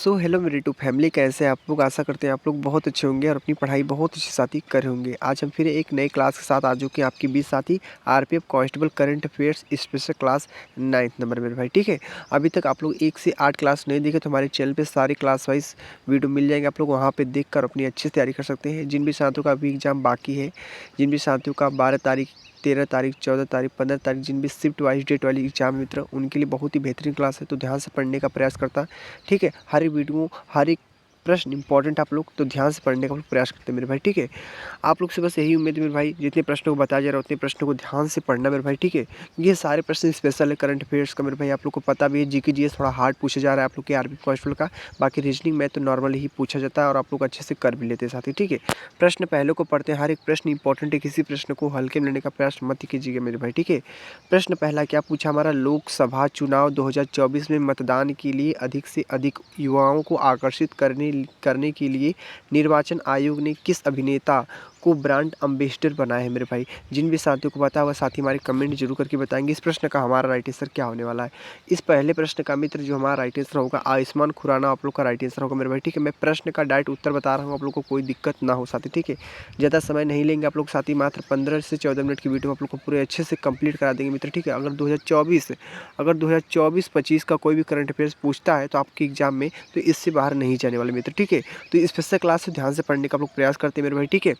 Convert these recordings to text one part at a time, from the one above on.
So hello मेरी to family, कैसे हैं आप लोग। आशा करते हैं आप लोग बहुत अच्छे होंगे और अपनी पढ़ाई बहुत अच्छे साथी कर रहे होंगे। आज हम फिर एक नए क्लास के साथ आ चुके हैं, आपके 20 साथी RPF constable current affairs special class 9th number मेरे भाई। ठीक है, अभी तक आप लोग 1 से 8 क्लास नहीं देखे तो हमारे चैनल पे सारे क्लास वाइज वीडियो मिल जाएंगे। आप लोग वहाँ पे देख कर अपनी अच्छी से तैयारी कर सकते हैं। जिन भी साथियों का अभी एग्जाम बाकी है, जिन भी साथियों का 12 तारीख, 13 तारीख, 14 तारीख, 15 तारीख, जिन भी शिफ्ट वाइज डेट वाली एग्जाम मित्र, उनके लिए बहुत ही बेहतरीन क्लास है, तो ध्यान से पढ़ने का प्रयास करता। ठीक है, हर एक वीडियो, हर एक प्रश्न इंपॉर्टेंट आप लोग तो ध्यान से पढ़ने का प्रयास करते हैं मेरे भाई। ठीक है, आप लोग से बस यही उम्मीद है मेरे भाई, जितने प्रश्नों को बताया जा रहा है उतने प्रश्नों को ध्यान से पढ़ना मेरे भाई। ठीक है, ये सारे प्रश्न स्पेशल है करंट अफेयर्स का मेरे भाई। आप लोग को पता भी है जीके जीएस थोड़ा हार्ड पूछा जा रहा है आप लोग के आरपी कांस्टेबल का। बाकी रीजनिंग में तो नॉर्मल ही पूछा जाता है और आप लोग अच्छे से कर भी लेते हैं साथी। ठीक है, प्रश्न पहले को पढ़ते हैं। हर एक प्रश्न इंपॉर्टेंट है, किसी प्रश्न को हल्के में लेने का प्रयास मत कीजिएगा मेरे भाई। ठीक है, प्रश्न पहला क्या पूछा हमारा, लोकसभा चुनाव 2024 में मतदान के लिए अधिक से अधिक युवाओं को आकर्षित करने के लिए निर्वाचन आयोग ने किस अभिनेता को ब्रांड एम्बेसडर बनाया है मेरे भाई। जिन भी साथियों को पता है वह साथी हमारे कमेंट जरूर करके बताएंगे इस प्रश्न का हमारा राइट आंसर क्या होने वाला है। इस पहले प्रश्न का मित्र जो हमारा राइट आंसर होगा आयुष्मान खुराना आप लोग का राइट आंसर होगा मेरे भाई। ठीक है, मैं प्रश्न का डायरेक्ट उत्तर बता रहा हूँ, आप लोग को कोई दिक्कत ना हो साथी। ठीक है, ज़्यादा समय नहीं लेंगे आप लोग साथी, मात्र 15 से 14 मिनट की वीडियो में आप लोग को पूरे अच्छे से कंप्लीट करा देंगे मित्र। ठीक है, अगर 2024-25 का कोई भी करंट अफेयर्स पूछता है तो आपके एग्जाम में तो इससे बाहर नहीं जाने वाले मित्र। ठीक है, तो स्पेशल क्लास से ध्यान से पढ़ने का आप लोग प्रयास करते हैं मेरे भाई। ठीक है,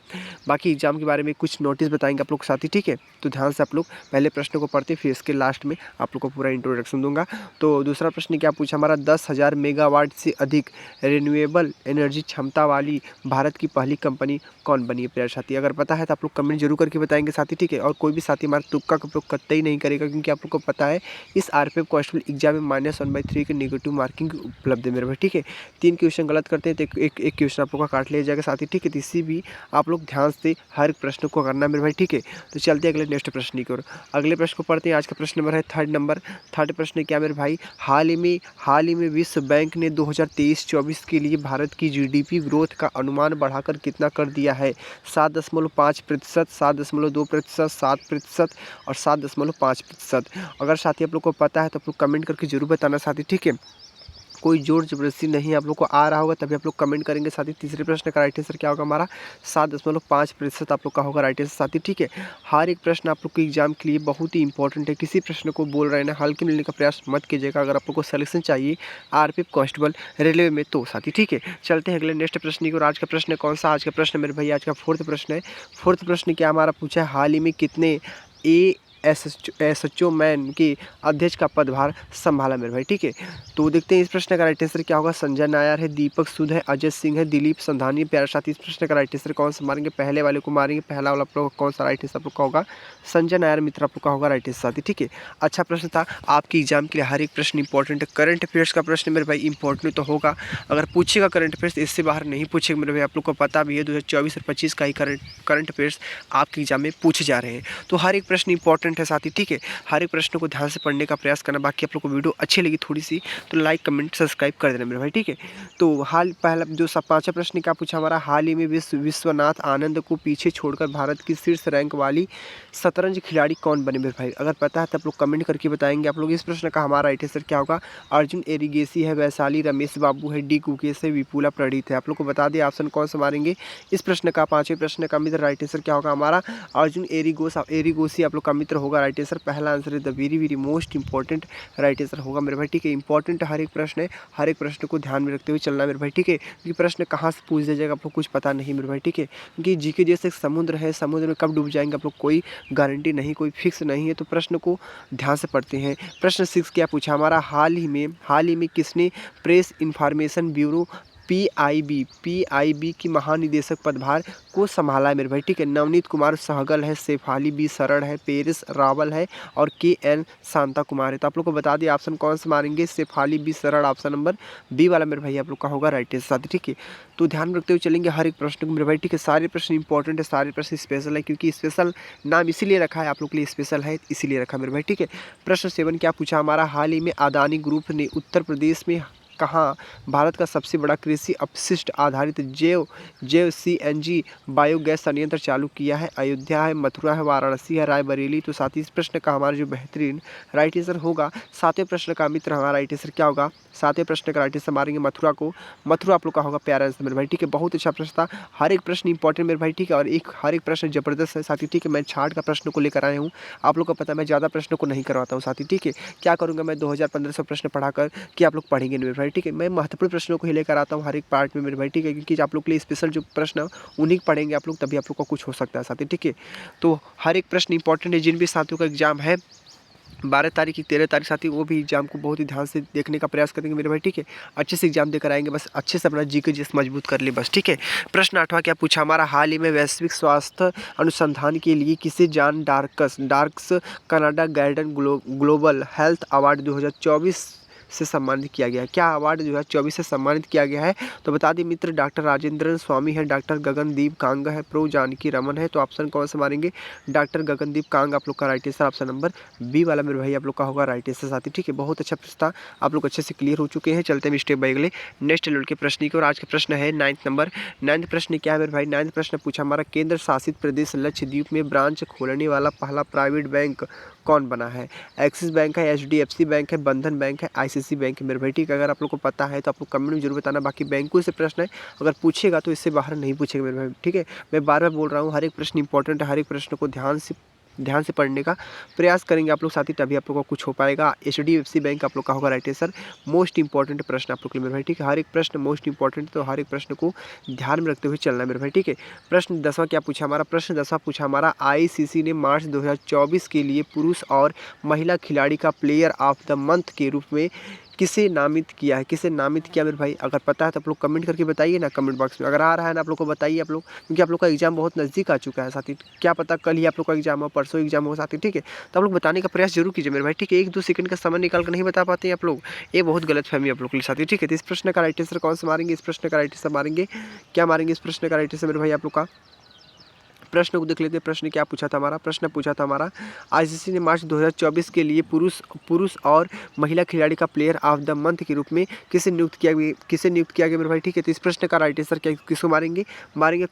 बाकी एग्जाम के बारे में कुछ नोटिस बताएंगे आप लोग साथी। ठीक है, तो ध्यान से आप लोग पहले प्रश्न को पढ़ते, फिर इसके लास्ट में आप लोग को पूरा इंट्रोडक्शन दूंगा। तो दूसरा प्रश्न क्या पूछा हमारा, 10,000 मेगावाट से अधिक रिन्यूएबल एनर्जी क्षमता वाली भारत की पहली कंपनी कौन बनी है प्यारे साथी। अगर पता है तो आप लोग कमेंट जरूर करके बताएंगे साथी। ठीक है, और कोई भी साथी हमारा तुक्का का उपयोग करते ही नहीं करेगा, क्योंकि आप लोग को पता है इस आरपीएफ कांस्टेबल एग्जाम में -1/3 के नेगेटिव मार्किंग उपलब्ध है मेरे भाई। ठीक है, 3 क्वेश्चन गलत करते हैं तो एक क्वेश्चन आप लोग का काट लिया जाएगा साथी। ठीक है, तो इसी भी आप लोग ध्यान से हर एक प्रश्न को करना मेरे भाई। ठीक है, तो चलते हैं अगले नेक्स्ट प्रश्न की ओर। अगले प्रश्न को पढ़ते हैं। आज का प्रश्न नंबर है थर्ड प्रश्न क्या मेरे भाई, हाल ही में विश्व बैंक ने 2023-24 के लिए भारत की जीडीपी ग्रोथ का अनुमान बढ़ाकर कितना कर दिया है। 7.5%, 7.2%, 7% और 7.5%। अगर साथी आप लोग को पता है तो आप लोग कमेंट करके जरूर बताना साथी। ठीक है, कोई जोर जबरदस्ती नहीं, आप लोग को आ रहा होगा तभी आप लोग कमेंट करेंगे साथी। तीसरे प्रश्न का राइट आंसर क्या होगा हमारा, 7.5% आप लोग का होगा राइट आंसर साथी। ठीक है, हर एक प्रश्न आप लोग के एग्जाम के लिए बहुत ही इंपॉर्टेंट है। किसी प्रश्न को बोल रहे हैं ना हल्के मिलने का प्रयास मत कीजिएगा। अगर आप लोग को सिलेक्शन चाहिए आरपीएफ कांस्टेबल रेलवे में तो साथी। ठीक है, चलते हैं अगले नेक्स्ट प्रश्न की ओर। आज का प्रश्न कौन सा, आज का प्रश्न मेरे भाई आज का फोर्थ प्रश्न है। फोर्थ प्रश्न क्या हमारा पूछा है, हाल ही में कितने एसएचओ मैन के अध्यक्ष का पदभार संभाला मेरे भाई। ठीक है, तो देखते हैं इस प्रश्न का राइट आंसर क्या होगा। संजय नायर है, दीपक सूद है, अजय सिंह है, दिलीप संधानी। प्यारे साथी, इस प्रश्न का राइट आंसर कौन सा मारेंगे, पहले वाले को मारेंगे। पहला वाला आप लोग कौन सा राइट आंसर आप लोग का होगा, संजय नायर मित्र आप लोग का होगा राइट आंसर साथी। ठीक है, अच्छा प्रश्न था आपके एग्जाम के लिए, हर एक प्रश्न इंपॉर्टेंट है। करंट अफेयर्स का प्रश्न मेरे भाई इंपॉर्टेंट तो होगा, अगर पूछेगा करंट अफेयर्स इससे बाहर नहीं पूछेगा मेरे भाई। आप लोग को पता भी है 2024 और 25 का ही करंट अफेयर्स आपके एग्जाम में पूछे जा रहे हैं, तो हर एक प्रश्न इंपॉर्टेंट है साथी। ठीक है, हर एक प्रश्न को ध्यान से पढ़ने का प्रयास करना। बाकी आप लोग को वीडियो अच्छी लगी थोड़ी सी तो लाइक कमेंट सब्सक्राइब कर देना मेरे भाई। ठीक है, तो पहला जो पांचवा प्रश्न क्या पूछा हमारा, हाल ही में विश्वनाथ आनंद को पीछे छोड़कर भारत की शीर्ष रैंक वाली शतरंज खिलाड़ी कौन बने मेरे भाई। अगर पता है तो आप लोग कमेंट करके बताएंगे आप लोग। इस प्रश्न का हमारा राइट आंसर क्या होगा, अर्जुन एरिगेसी है, वैशाली रमेश बाबू है, डी कुकेश है, विपुला प्रणीत है। आप लोग को बता दें ऑप्शन कौन सा मारेंगे इस प्रश्न का, पांचवें प्रश्न का मित्र राइट आंसर क्या होगा हमारा, अर्जुन एरिगोसी आप लोग का मित्र होगा राइट आंसर। पहला आंसर है the very most important right answer होगा मेरे भाई। ठीक है, इंपॉर्टेंट हर एक प्रश्न है, हर एक प्रश्न को ध्यान में रखते हुए चलना मेरे भाई। ठीक है, क्योंकि प्रश्न कहाँ से पूछ दिया जाएगा आप लोग कुछ पता नहीं मेरे भाई। ठीक है, क्योंकि जीके जैसे समुद्र है, समुद्र में कब डूब जाएंगे आप लोग कोई गारंटी नहीं, कोई फिक्स नहीं है, तो प्रश्न को ध्यान से पढ़ते हैं। प्रश्न 6 क्या पूछा हमारा, हाल ही में किसने प्रेस इंफॉर्मेशन ब्यूरो पीआईबी की महानिदेशक पदभार को संभाला है मेरे भाई। ठीक है, नवनीत कुमार सहगल है, शेफाली बी शरण है, पेरिस रावल है और KN शांता कुमार है। तो आप लोग को बता दिए ऑप्शन कौन से मारेंगे, शेफाली बी शरण ऑप्शन नंबर बी वाला मेरे भाई आप लोग का होगा राइट आंसर साथी। ठीक है, तो ध्यान रखते हुए चलेंगे हर एक प्रश्न को मेरे भाई। ठीक है, सारे प्रश्न इंपॉर्टेंट है, सारे प्रश्न स्पेशल है, क्योंकि स्पेशल नाम इसीलिए रखा है आप लोग के लिए, स्पेशल है इसीलिए रखा मेरे भाई। ठीक है, प्रश्न 7 क्या पूछा हमारा, हाल ही में अदानी ग्रुप ने उत्तर प्रदेश में कहाँ भारत का सबसे बड़ा कृषि अपशिष्ट आधारित जैव जैव सीएनजी बायोगैस संयंत्र चालू किया है? अयोध्या है, मथुरा है, वाराणसी है, रायबरेली। तो साथ ही इस प्रश्न का हमारा जो बेहतरीन राइट आंसर होगा, सातवें प्रश्न का मित्र हमारा राइट आंसर क्या होगा? सातवें प्रश्न का राइट आंसर मारेंगे मथुरा को। मथुरा आप लोग का होगा प्यारा आंसर मेरे भाई, ठीक है। बहुत अच्छा प्रश्न था, हर एक प्रश्न इंपॉर्टेंट मेरे भाई, ठीक है। और हर एक प्रश्न जबरदस्त है साथी, ठीक है। मैं 60 का प्रश्न को लेकर आया हूँ, आप लोग को पता है मैं ज़्यादा प्रश्नों को नहीं करवाता हूँ साथी, ठीक है। क्या करूँगा मैं 2500 प्रश्न पढ़ाकर कि आप लोग पढ़ेंगे नहीं मेरे भाई, ठीक है। मैं महत्वपूर्ण प्रश्नों को ही लेकर आता हूँ हर एक पार्ट में मेरे भाई, ठीक है। क्योंकि आप लोग के लिए स्पेशल जो प्रश्न उन्हीं को पढ़ेंगे आप लोग, तभी आप लोग को कुछ हो सकता है साथी, ठीक है। तो हर एक प्रश्न इंपॉर्टेंट है। जिन भी साथियों का एग्जाम है 12 तारीख की 13 तारीख साथी, वो भी एग्जाम को बहुत ही ध्यान से देखने का प्रयास करेंगे मेरे भाई, ठीक है। अच्छे से एग्जाम देकर आएंगे, बस अच्छे से अपना जीके जीएस मजबूत कर ले बस, ठीक है। प्रश्न 8वां क्या पूछा हमारा? हाल ही में वैश्विक स्वास्थ्य अनुसंधान के लिए किसे John Dirks Canada Gairdner global health award 2024 से सम्मानित किया गया है? क्या अवार्ड 2024 से सम्मानित किया गया है? तो बता दें मित्र, डॉक्टर राजेंद्रन स्वामी है, डॉक्टर गगनदीप कांग है, प्रो जानकी रमन है। तो ऑप्शन कौन से मारेंगे? डॉक्टर गगनदीप कांग आप लोग का right answer, option number B वाला मेरे भाई आप लोग का होगा राइट आंसर साथी, ठीक है। बहुत अच्छा प्रश्न था, आप लोग अच्छे से क्लियर हो चुके हैं। चलते हैं स्टेप बाय अगले नेक्स्ट लेवल के प्रश्न की। और आज का प्रश्न है 9th नंबर। 9th प्रश्न क्या है मेरे भाई? 9th प्रश्न पूछा हमारा, केंद्र शासित प्रदेश लक्षद्वीप में ब्रांच खोलने वाला पहला प्राइवेट बैंक कौन बना है? एक्सिस बैंक है, एचडीएफसी बैंक है, बंधन बैंक है, आईसीसी बैंक है मेरे भाई, ठीक है। अगर आप लोग को पता है तो आप लोग कमेंट में जरूर बताना। बाकी बैंकों से प्रश्न है, अगर पूछेगा तो इससे बाहर नहीं पूछेगा मेरे भाई, ठीक है। मैं बार बार बोल रहा हूँ, हर एक प्रश्न इंपॉर्टेंट है, हर एक प्रश्न को ध्यान से पढ़ने का प्रयास करेंगे आप लोग साथी, तभी आप लोग को कुछ हो पाएगा। एचडीएफसी बैंक आप लोग का होगा राइट आंसर। मोस्ट इंपॉर्टेंट प्रश्न आप लोग के लिए मेरे भाई, ठीक है। हर एक प्रश्न मोस्ट इंपॉर्टेंट, तो हर एक प्रश्न को ध्यान में रखते हुए चलना है मेरे भाई, ठीक है। प्रश्न 10वां क्या पूछा हमारा? प्रश्न 10वां पूछा हमारा, आईसीसी ने मार्च 2024 के लिए पुरुष और महिला खिलाड़ी का प्लेयर ऑफ द मंथ के रूप में किसे नामित किया है? किसे नामित किया मेरे भाई? अगर पता है तो आप लोग कमेंट करके बताइए ना, कमेंट बॉक्स में। अगर आ रहा है ना आप लोग को बताइए आप लोग, क्योंकि आप लोग का एग्जाम बहुत नज़दीक आ चुका है साथी। क्या पता कल ही आप लोग का एग्जाम हो, परसों एग्जाम हो साथी, ठीक है। तो आप लोग बताने का प्रयास जरूर कीजिए मेरे भाई, ठीक है। 1-2 सेकंड का समय निकाल कर नहीं बता पाते हैं आप लोग, ये बहुत गलत फहमी आप लोग के लिए साथी, ठीक है। तो इस प्रश्न का राइट आंसर कौन सा मारेंगे? इस प्रश्न का राइट आंसर मारेंगे, क्या मारेंगे इस प्रश्न का राइट आंसर मेरे भाई आप लोग का? प्रश्न को देख लेते हैं। प्रश्न क्या पूछा था हमारा? प्रश्न पूछा था हमारा, आईसीसी ने मार्च 2024 के लिए पुरुष और महिला खिलाड़ी का प्लेयर ऑफ द मंथ के रूप में किसे नियुक्त किया गया मेरे भाई, ठीक है। तो इस प्रश्न का राइट आंसर क्या किसको मारेंगे? मारेंगे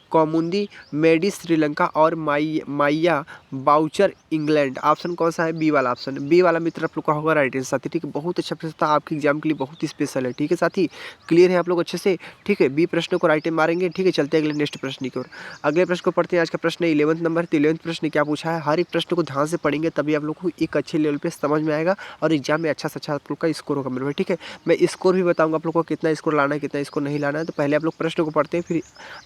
कौमुदी मेडिस श्रीलंका और माइया बाउचर इंग्लैंड। ऑप्शन कौन सा है? बी वाला ऑप्शन, बी वाला मित्र आप लोग का होगा राइट आंसर साथी, ठीक है। बहुत अच्छा प्रश्न था, आपके एग्जाम के लिए बहुत ही स्पेशल है, ठीक है साथी। क्लियर है आप लोग अच्छे से, ठीक है। बी प्रश्न को राइट मारेंगे, ठीक है। चलते हैं अगले नेक्स्ट प्रश्न की ओर। अगले प्रश्न को पढ़ते हैं। आज का प्रश्न है 11th नंबर। तो 11th प्रश्न क्या पूछा है? हर एक प्रश्न को ध्यान से पढ़ेंगे तभी आप लोग को एक अच्छे लेवल पे समझ में आएगा और एग्जाम में अच्छा से अच्छा आप लोग का स्कोर होगा मेरे भाई, ठीक है। मैं स्कोर भी बताऊंगा आप लोग को, कितना स्कोर लाना है कितना स्कोर नहीं लाना है। तो पहले आप लोग प्रश्न को पढ़ते हैं, फिर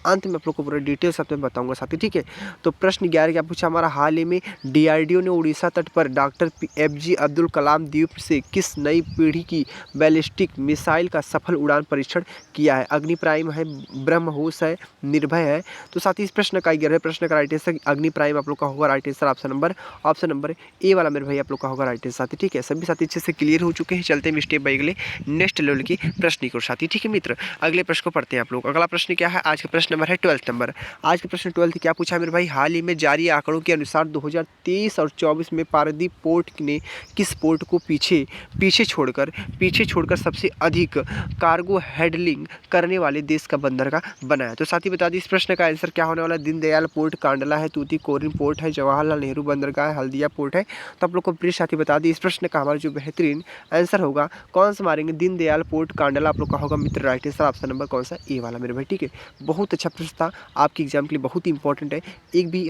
अंत में आप लोग को पूरा डिटेल सब में बताऊंगा साथी, ठीक है। तो प्रश्न 11 क्या पूछा हमारा? हाल ही में डीआरडीओ ने उड़ीसा तट पर डॉक्टर एपीजे अब्दुल कलाम द्वीप से किस नई पीढ़ी की बैलिस्टिक मिसाइल का सफल उड़ान परीक्षण किया है? अग्नि प्राइम है, ब्रह्मोस है, निर्भय है। तो साथ ही इस प्रश्न का 11वें प्रश्न का राइट आंसर अग्नि प्राइम आप लोग का होगा right answer, option number A वाला मेरे भाई आप लोग का होगा राइट आंसर साथी, ठीक है। सभी साथी अच्छे से क्लियर हो चुके हैं। चलते हैं स्टेप बाय अगले नेक्स्ट लेवल की प्रश्न की ओर साथी, ठीक है मित्र। अगले प्रश्न को पढ़ते हैं आप लोग। अगला प्रश्न क्या है? आज का प्रश्न नंबर है 12th नंबर। आज का प्रश्न 12th क्या पूछा है मेरे भाई? हाल ही में जारी आंकड़ों के अनुसार 2023 और 24 में पारादीप पोर्ट ने किस पोर्ट को पीछे छोड़कर सबसे अधिक कार्गो हैंडलिंग करने वाले देश का बंदरगाह बनाया? तो साथी बता दी इस प्रश्न का आंसर क्या होने वाला है? दीनदयाल पोर्ट, कांडला है, तूतीकोरिन पोर्ट है, जवाहरलाल नेहरू बंदरगाह है, हल्दिया पोर्ट है। तो आप लोग को प्लीज साथी बता दी इस प्रश्न का हमारा जो बेहतरीन आंसर होगा कौन सा मारेंगे? दीनदयाल पोर्ट कांडला आप लोग का होगा मित्र राइट आंसर, ऑप्शन नंबर कौन सा? ए वाला मेरे भाई, ठीक है। बहुत अच्छा प्रश्न था, आपके एग्जाम के लिए बहुत ही इंपॉर्टेंट है।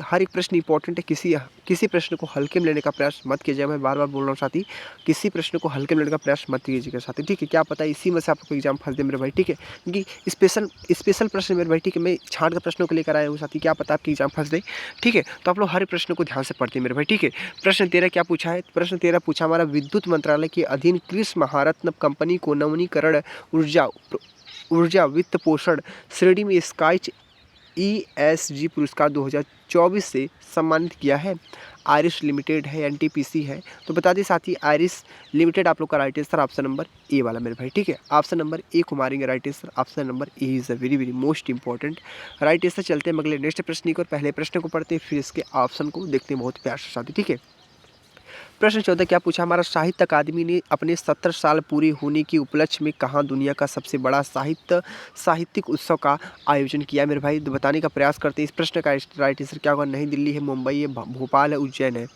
हर एक प्रश्न इंपॉर्टेंट है, किसी प्रश्न को हल्के में लेने का प्रयास मत कीजिए। मैं बार बार बोल रहा हूँ साथी, किसी प्रश्न को हल्के में लेने का प्रयास मत कीजिएगा साथी, ठीक है। क्या पता है इसी में से आपको एग्जाम फंस दे मेरे भाई, ठीक है। क्योंकि स्पेशल प्रश्न मेरे भाई, ठीक है। मैं छाट का प्रश्नों को लेकर आया हूँ साथी, क्या पता आपकी एग्जाम फंस दे, ठीक है। तो आप लोग हर प्रश्न को ध्यान से पढ़ते हैं मेरे भाई, ठीक है। प्रश्न 13 क्या पूछा है? प्रश्न 13 पूछा हमारा, विद्युत मंत्रालय के अधीन किस महारत्न कंपनी को नवीनीकरण ऊर्जा वित्त पोषण श्रेणी में स्काइच ESG पुरस्कार 2024 से सम्मानित किया है? आयरिस लिमिटेड है, एनटीपीसी है। तो बता दें साथी, आयरिस लिमिटेड आप लोग का right answer option number A वाला मेरे भाई, ठीक है। ऑप्शन नंबर ए को मारेंगे right answer, option number A is a very very most important right answer. चलते हैं अगले नेक्स्ट प्रश्न की और पहले प्रश्न को पढ़ते हैं, फिर इसके ऑप्शन को देखते हैं बहुत प्यार से साथी, ठीक है। प्रश्न 14 क्या पूछा हमारा, साहित्य अकादमी ने अपने 70 साल पूरे होने के उपलक्ष्य में कहाँ दुनिया का सबसे बड़ा साहित्यिक उत्सव का आयोजन किया। मेरे भाई बताने का प्रयास करते हैं। इस प्रश्न का राइट आंसर क्या होगा, नई दिल्ली है, मुंबई है, भोपाल है, उज्जैन है।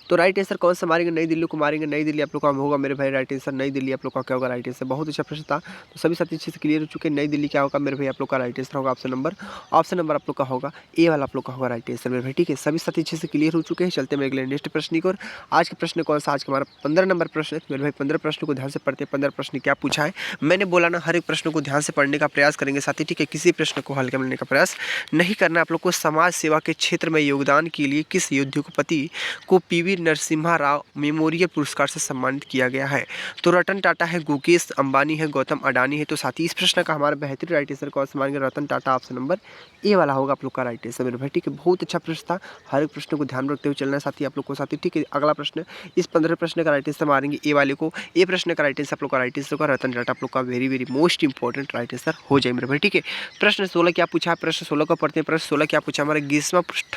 तो राइट आंसर कौन सा मारेंगे, नई दिल्ली को मारेंगे। नई दिल्ली आप लोग का होगा मेरे भाई राइट आंसर, नई दिल्ली आप लोग का क्या होगा राइट आंसर। बहुत अच्छा प्रश्न था, तो सभी साथी अच्छे से क्लियर हो चुके हैं। नई दिल्ली क्या होगा मेरे भाई आप लोग का राइट आंसर होगा ऑप्शन नंबर आप लोग का होगा ए वाला आप लोग का होगा राइट आंसर मेरे भाई, ठीक है। सभी साथी अच्छे से क्लियर हो चुके हैं। चलते हैं अगले नेक्स्ट प्रश्न की ओर। आज के प्रश्न कौन सा, आज का हमारा 15 नंबर प्रश्न है मेरे भाई। 15 प्रश्न को ध्यान से पढ़ते हैं। 15 प्रश्न क्या पूछा है, मैंने बोला ना हर एक प्रश्न को ध्यान से पढ़ने का प्रयास करेंगे साथी, ठीक है। किसी प्रश्न को हल्के में लेने का प्रयास नहीं करना आप लोग को। समाज सेवा के क्षेत्र में योगदान के लिए किस उद्योगपति को पीवी नरसिम्हा राव मेमोरियल पुरस्कार से सम्मानित किया गया है। तो रतन टाटा है, गुकेश अंबानी है, गौतम अडानी है। तो साथ ही इस प्रश्न का हमारा बेहतरीन राइट आंसर कौन सा मानेंगे, Ratan Tata option number A वाला होगा आप लोग का राइट आंसर मेरे भाई, ठीक है। बहुत अच्छा प्रश्न था, हर एक प्रश्न को ध्यान रखते हुए चलना है साथी आप लोग को साथी, ठीक है। अगला प्रश्न, इस 15 प्रश्न का राइट आंसर मारेंगे ए वाले को। ए प्रश्न का राइट आंसर आप लोग का राइट आंसर होगा रतन टाटा आप लोग का very most important right answer हो जाए मेरे भाई, ठीक है। प्रश्न 16 क्या पूछा, प्रश्न 16 को पढ़ते हैं। प्रश्न 16 क्या पूछा हमारा,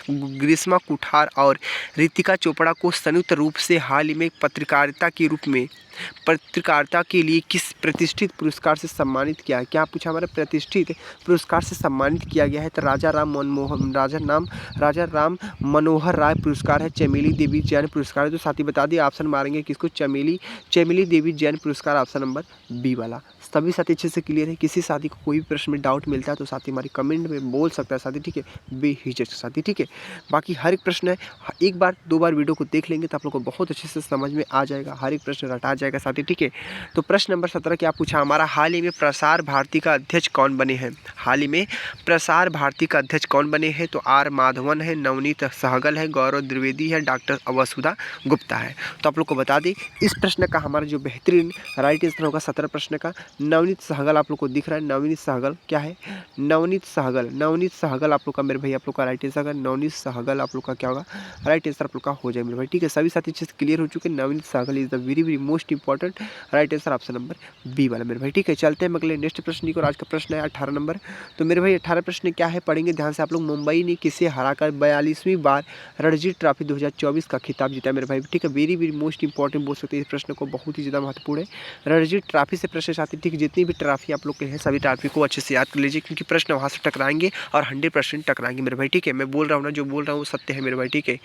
ग्रीष्मा कुठार और रितिका चोपड़ा को संयुक्त रूप से हाल ही में पत्रकारिता के लिए किस प्रतिष्ठित पुरस्कार से सम्मानित किया है। क्या पूछा हमारा, प्रतिष्ठित पुरस्कार से सम्मानित किया गया है। तो राजा राम मनोहर राय पुरस्कार है, चमेली देवी जैन पुरस्कार है। तो साथ ही बता दिए ऑप्शन मारेंगे किसको, चमेली देवी जैन पुरस्कार ऑप्शन नंबर बी वाला। सभी साथी अच्छे से क्लियर है। किसी साथी को कोई भी प्रश्न में डाउट मिलता है तो साथी हमारी कमेंट में बोल सकता है साथी, ठीक है, बेहिचक साथी, ठीक है। बाकी हर एक प्रश्न है, एक बार 2 बार वीडियो को देख लेंगे तो आप लोग को बहुत अच्छे से समझ में आ जाएगा, हर एक प्रश्न रटा जाएगा साथी, ठीक है। तो प्रश्न नंबर 17 क्या पूछा हमारा, हाल ही में प्रसार भारती का अध्यक्ष कौन बने हैं। हाल ही में प्रसार भारती का अध्यक्ष कौन बने हैं। तो आर माधवन है, नवनीत सहगल है, गौरव द्विवेदी है, डॉक्टर वसुधा गुप्ता है। तो आप लोग को बता दें इस प्रश्न का हमारा जो बेहतरीन राइट आंसर होगा 17 प्रश्न का नवनीत सहगल आप लोग को दिख रहा है। नवनीत सहगल क्या है, नवनीत सहगल आप लोग का मेरे भाई आप लोग का राइट आंसर, नवनीत सहगल आप लोग का क्या होगा राइट आंसर आप लोग का हो जाए मेरे भाई, ठीक है। सभी साथी अच्छे से क्लियर हो चुके हैं। Navneet Sehgal is the very most important right answer option number B वाला मेरे भाई, ठीक है। चलते हैं अगले नेक्स्ट प्रश्न की और आज का प्रश्न है 18 नंबर। तो मेरे भाई 18 प्रश्न क्या है पढ़ेंगे ध्यान से आप लोग। मुंबई ने किसे हराकर 42वीं बार रणजी ट्रॉफी 2024 का खिताब जीता मेरे भाई, ठीक है। वेरी मोस्ट इंपॉर्टेंट बोल सकते हैं इस प्रश्न को, बहुत ही ज़्यादा महत्वपूर्ण है। रणजी ट्रॉफी से प्रश्न साथी, ठीक, जितनी भी ट्रॉफी आप लोग के हैं सभी ट्रॉफी को अच्छे से याद कर लीजिए, क्योंकि प्रश्न वहाँ से टकराएंगे और 100% टकराएंगे मेरे भाई, ठीक है। मैं बोल रहा हूँ ना, जो बोल रहा हूँ सत्य है मेरे भाई, ठीक है।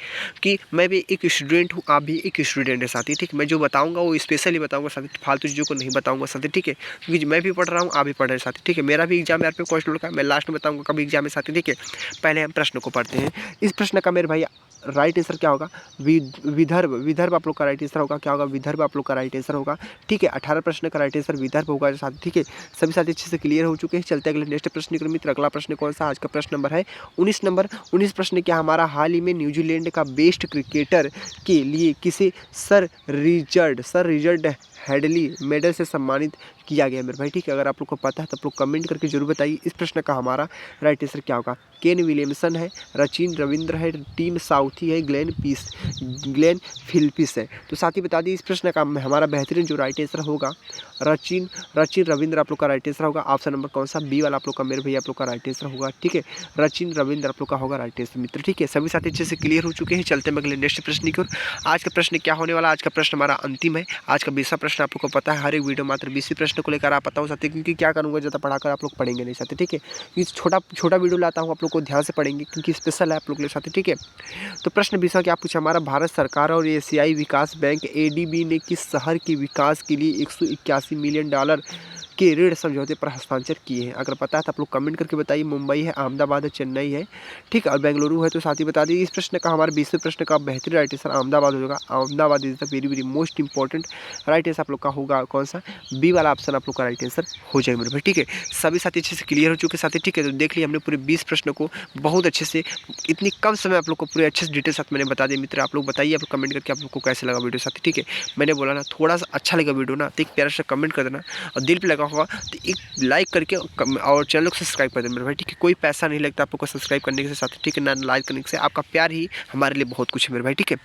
कि मैं भी एक स्टूडेंट हूँ, आप भी एक स्टूडेंट है साथी, ठीक। मैं जो बताऊँगा वो स्पेशली बताऊँगा साथी, फालतू चीज़ों को नहीं बताऊँगा साथी, ठीक है। क्योंकि मैं भी पढ़ रहा हूँ, आप भी पढ़ रहे हैं साथी, ठीक है। मेरा भी एग्जाम यार पे क्वेश्चन का मैं लास्ट में बताऊँगा कभी एग्जाम है साथी, ठीक है। पहले हम प्रश्न को पढ़ते हैं। इस प्रश्न का मेरे भाई राइट आंसर क्या होगा, विदर्भ आप लोग का राइट आंसर होगा, क्या होगा, विदर्भ आप लोग का राइट आंसर होगा, ठीक है। 18 प्रश्न का राइट आंसर विदर्भ होगा साथी, ठीक है। सभी साथी अच्छे से क्लियर हो चुके हैं। चलते अगले नेक्स्ट प्रश्न के मित्र। अगला प्रश्न कौन सा, आज का प्रश्न नंबर है 19 नंबर। 19 प्रश्न क्या हमारा, हाल ही में न्यूजीलैंड का बेस्ट क्रिकेटर के लिए किसे सर रिचर्ड हेडली मेडल से सम्मानित किया गया मेरे भाई, ठीक है। अगर आप लोग को पता है तो आप लोग कमेंट करके जरूर बताइए। इस प्रश्न का हमारा राइट आंसर क्या होगा, केन विलियमसन है, रचिन रविंद्र है, टीम साउथी है, ग्लेन फिलिपिस है। तो साथ ही बता दी इस प्रश्न का हमारा बेहतरीन जो राइट आंसर होगा रचिन रविंद्र आप लोग का राइट आंसर होगा। ऑप्शन नंबर कौन सा, बी वाला आप लोग का मेरे भैया आप लोग का राइट आंसर होगा, ठीक है। रचिन रविंद्र आप लोग का होगा राइट आंसर मित्र, ठीक है। सभी साथी अच्छे से क्लियर हो चुके हैं। चलते हैं अगले नेक्स्ट प्रश्न की ओर। आज का प्रश्न क्या होने वाला, आज का प्रश्न हमारा अंतिम है। आज का 20वां प्रश्न आप लोग को पता है, हर एक वीडियो मात्र 20 प्रश्न को लेकर आप पता हो सकते, क्योंकि क्या करूँगा ज़्यादा पढ़ाकर आप लोग पढ़ेंगे नहीं साथी, ठीक है। इस छोटा वीडियो लाता हूँ, आप लोग को ध्यान से पढ़ेंगे क्योंकि स्पेशल है आप लोग के साथी, ठीक है। तो प्रश्न 20वां क्या पूछा हमारा, भारत सरकार और एशियाई विकास बैंक ADB ने किस शहर के विकास के लिए 181 मिलियन डॉलर के ऋण समझौते पर हस्ताक्षर किए हैं। अगर पता है तो आप लोग कमेंट करके बताइए। मुंबई है, अहमदाबाद है, चेन्नई है, ठीक है, और बेंगलुरु है। तो साथ ही बता दीजिए इस प्रश्न का हमारे 20वें प्रश्न का बेहतरीन राइट आंसर अहमदाबाद होगा। Ahmedabad is the very most important right answer आप लोग का होगा कौन सा, बी वाला ऑप्शन आप लोग का राइट आंसर हो जाएगा मेरे भाई, ठीक है। सभी साथी अच्छे से क्लियर हो चुके साथी, ठीक है। तो देख लिया हमने पूरे 20 प्रश्नों को बहुत अच्छे से, इतनी कम समय आप लोग को पूरे अच्छे से डिटेल साथ मैंने बता दिया मित्र। आप लोग बताइए, आप कमेंट करके आप लोग को कैसे लगा वीडियो साथी, ठीक है। मैंने बोला ना थोड़ा सा अच्छा लगा वीडियो ना तो एक प्यारा सा कमेंट कर देना, और दिल पे लगा होगा तो एक लाइक करके और चैनल को सब्सक्राइब कर देना मेरे भाई, ठीक है। कोई पैसा नहीं लगता आपको सब्सक्राइब करने के साथ, ठीक है, ना लाइक करने से। आपका प्यार ही हमारे लिए बहुत कुछ है मेरे भाई, ठीक है।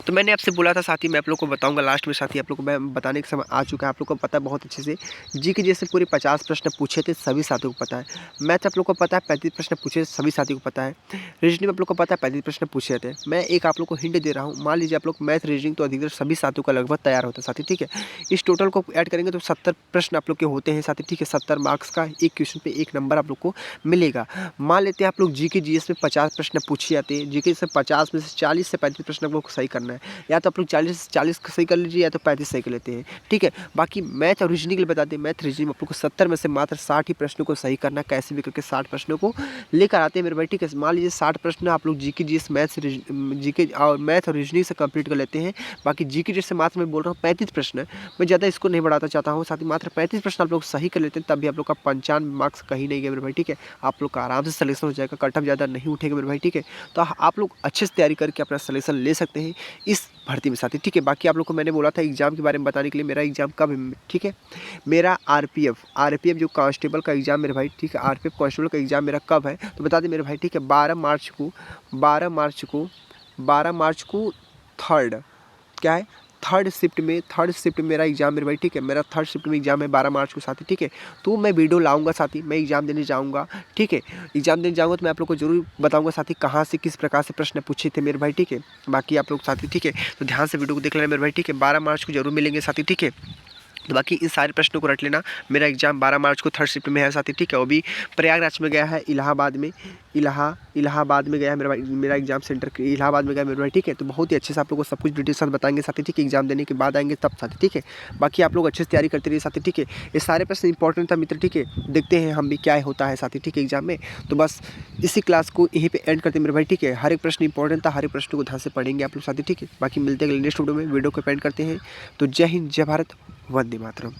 तो मैंने आपसे बोला था साथी, मैं आप लोग को बताऊंगा लास्ट में साथी, आप लोग को मैं बताने का समय आ चुका है। आप लोग को पता है बहुत अच्छे से, जीके जैसे पूरे 50 प्रश्न पूछे थे, सभी साथियों को पता है। मैथ आप लोग को पता है 35 प्रश्न पूछे, सभी साथियों को पता है। रीजनिंग आप लोग को पता है 35 प्रश्न पूछे थे। मैं एक आप लोग को हिंट दे रहा हूँ, मान लीजिए आप लोग मैथ रीजनिंग तो अधिकतर सभी साथियों का लगभग तैयार होता है साथी, ठीक है। इस टोटल को ऐड करेंगे तो 70 प्रश्न आप लोग के होते हैं साथी, ठीक है। 70 मार्क्स का एक क्वेश्चन पे 1 नंबर आप लोग को मिलेगा। मान लेते हैं आप लोग जीके जीएस में 50 प्रश्न पूछे जाते हैं, जीके से 50 में से 40 से 35 प्रश्न आप लोग को सही करना है। या तो आप लोग 40 सही कर लीजिए, या तो 35 सही कर लेते हैं, ठीक है। बाकी मैथ और रीजनिंग के लिए बता दें, मैथ रीजनिंग में आप लोग को 70 में से मात्र 60 ही प्रश्नों को सही करना है। कैसे भी करके 60 प्रश्नों को लेकर आते हैं मेरे भाई, ठीक है। मान लीजिए 60 प्रश्न आप लोग जीके जीएस जीके और मैथ और रीजनिंग से कंप्लीट कर लेते हैं। बाकी जीके जैसे मात्र मैं बोल रहा हूँ 35 प्रश्न, मैं ज़्यादा इसको नहीं बढ़ाता चाहता हूँ साथ ही, मात्र 35 प्रश्न आप लोग सही कर लेते हैं, तब भी आप लोग का 95 मार्क्स कहीं नहीं गए मेरे भाई, ठीक है। आप लोग का आराम से सिलेक्शन हो जाएगा, कट ऑफ ज़्यादा नहीं उठेगा मेरे भाई, ठीक है। तो आप लोग अच्छे से तैयारी करके अपना सिलेक्शन ले सकते हैं इस भर्ती में साथी, ठीक है। बाकी आप लोग को मैंने बोला था एग्जाम के बारे में बताने के लिए, मेरा एग्जाम कब है, ठीक है। मेरा आरपीएफ जो कांस्टेबल का एग्जाम मेरे भाई, ठीक है, आरपीएफ कांस्टेबल का एग्जाम मेरा कब है तो बता दें मेरे भाई, ठीक है। 12 मार्च को थर्ड क्या है, थर्ड शिफ्ट मेरा एग्जाम मेरे भाई, ठीक है। मेरा थर्ड शिफ्ट में एग्जाम है 12 मार्च को साथी, ठीक है। तो मैं वीडियो लाऊंगा साथी, मैं एग्जाम देने जाऊंगा, ठीक है। एग्जाम देने जाऊंगा तो मैं आप लोग को जरूर बताऊंगा साथी कहाँ से किस प्रकार से प्रश्न पूछे थे मेरे भाई, ठीक है। बाकी आप लोग साथी, ठीक है, तो ध्यान से वीडियो को देख लेना मेरे भाई, ठीक है। 12 मार्च को जरूर मिलेंगे साथी, ठीक है। तो बाकी इन सारे प्रश्नों को रट लेना। मेरा एग्जाम 12 मार्च को थर्ड शिफ्ट में है साथी, ठीक है। वो भी प्रयागराज में गया है, इलाहाबाद में इलाहाबाद में गया है मेरा भाई, मेरा एग्जाम सेंटर इलाहाबाद में गया मेरे भाई, ठीक है। तो बहुत ही अच्छे से आप लोगों को सब कुछ डिटेल साथ बताएंगे साथी, ठीक है। एग्जाम देने के बाद आएंगे तब साथी, ठीक है। बाकी आप लोग अच्छे से तैयारी करते रहिए साथी, ठीक है। ये सारे प्रश्न इंपॉर्टेंट था मित्र, ठीक है। देखते हैं हम भी क्या होता है साथी, ठीक है, एग्जाम में। तो बस इसी क्लास को यहीं पे एंड करते हैं मेरे भाई, ठीक है। हर एक प्रश्न इंपॉर्टेंट था, हर एक प्रश्न को ध्यान से पढ़ेंगे आप लोग साथी, ठीक है। बाकी मिलते हैं नेक्स्ट वीडियो में, वीडियो को एंड करते हैं। तो जय हिंद, जय भारत, वंदे मातरम।